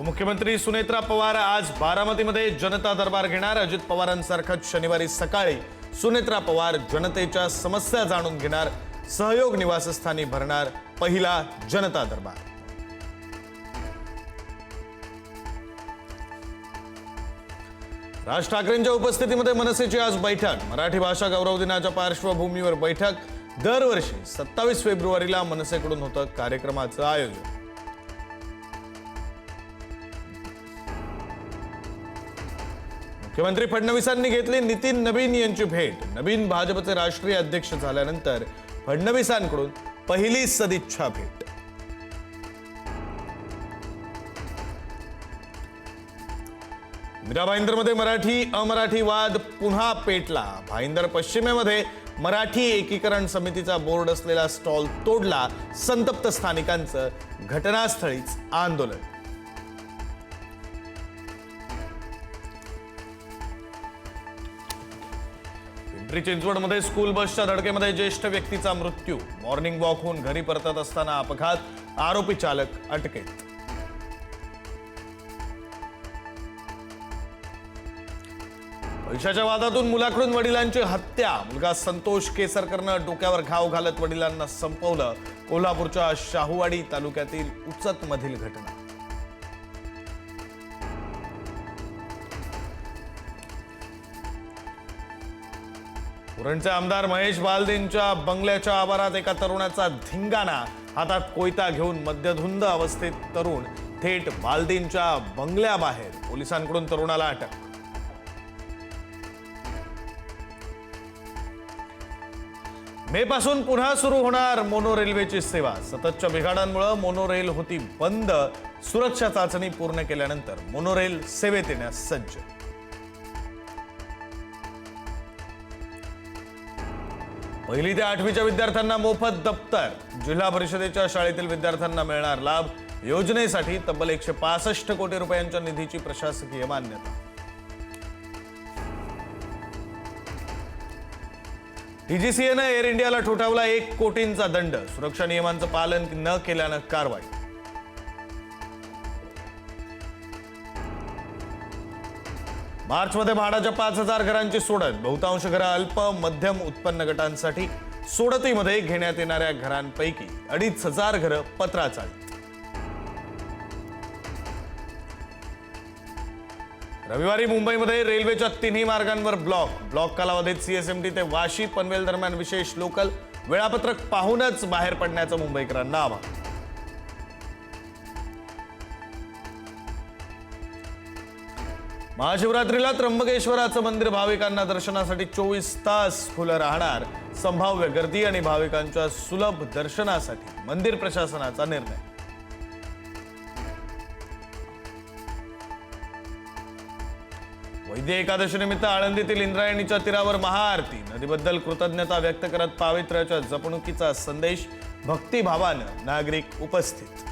उपमुख्यमंत्री सुनेत्रा पवार आज बारामतीमध्ये जनता दरबार घेणार। अजित पवारांसारखंच शनिवारी सकाळी सुनेत्रा पवार जनतेच्या समस्या जाणून घेणार। सहयोग निवासस्थानी भरणार पहिला जनता दरबार। राज ठाकरेंच्या उपस्थितीमध्ये मनसेची आज बैठक। मराठी भाषा गौरव दिनाच्या पार्श्वभूमीवर बैठक। दरवर्षी 27 फेब्रुवारीला मनसेकडून होतं कार्यक्रमाचं आयोजन। मुख्यमंत्री फडणवीसांनी घेतली नितीन नवीन यांची भेट। नवीन भाजपचे राष्ट्रीय अध्यक्ष झाल्यानंतर फडणवीसांकडून पहिली सदिच्छा भेट। मीरा भाईंदरमध्ये मराठी अमराठी वाद पुन्हा पेटला। भाईंदर पश्चिमेमध्ये मराठी एकीकरण समितीचा बोर्ड असलेला स्टॉल तोडला। संतप्त स्थानिकांचं घटनास्थळीच आंदोलन। पिंपरी चिंचवडमध्ये स्कूल बसच्या धडकेमध्ये ज्येष्ठ व्यक्तीचा मृत्यू। मॉर्निंग वॉकहून घरी परतत असताना अपघात। आरोपी चालक अटकेत। पैशाच्या वादातून मुलाकडून वडिलांची हत्या। मुलगा संतोष केसरकरनं डोक्यावर घाव घालत वडिलांना संपवलं। कोल्हापूरच्या शाहूवाडी तालुक्यातील उचत मधील घटना। उरणचे आमदार महेश बालदेंच्या बंगल्याच्या आवारात एका तरुणाचा धिंगाणा। हातात कोयता घेऊन मद्यधुंद अवस्थेत तरुण थेट बालदेंच्या बंगल्याबाहेर। पोलिसांकडून तरुणाला अटक। मे पासून पुन्हा सुरू होणार मोनो रेल्वेची सेवा। सततच्या बिघाडांमुळे मोनो रेल होती बंद। सुरक्षा चाचणी पूर्ण केल्यानंतर मोनो रेल सेवेत येण्यास सज्ज। पहिली ते 8वीच्या विद्यार्थ्यांना मोफत दप्तर। जिल्हा परिषदेच्या शाळेतील विद्यार्थ्यांना मिळणार लाभ। योजनेसाठी तब्बल 165 कोटी रुपयांच्या निधीची प्रशासकीय मान्यता। डीजीसीएनं एअर इंडियाला ठोठावला 1 कोटींचा दंड। सुरक्षा नियमांचं पालन न केल्यानं कारवाई। मार्चमध्ये म्हाडाच्या 5000 घरांची सोडत। बहुतांश घरं अल्प मध्यम उत्पन्न गटांसाठी। सोडतीमध्ये घेण्यात येणाऱ्या घरांपैकी 2500 घरं पत्राचाळीत। रविवारी मुंबईमध्ये रेल्वेच्या तिन्ही मार्गांवर ब्लॉक कालावधीत सीएसएमटी ते वाशी पनवेल दरम्यान विशेष लोकल। वेळापत्रक पाहूनच बाहेर पडण्याचं मुंबईकरांना आवाहन। महाशिवरात्रीला त्र्यंबकेश्वराचं मंदिर भाविकांना दर्शनासाठी 24 तास खुलं राहणार। संभाव्य गर्दी आणि भाविकांच्या सुलभ दर्शनासाठी मंदिर प्रशासनाचा निर्णय। वैद्य एकादशीनिमित्त आळंदीतील इंद्रायणीच्या तीरावर महाआरती। नदीबद्दल कृतज्ञता व्यक्त करत पावित्र्याच्या जपणुकीचा संदेश। भक्तिभावानं नागरिक उपस्थित।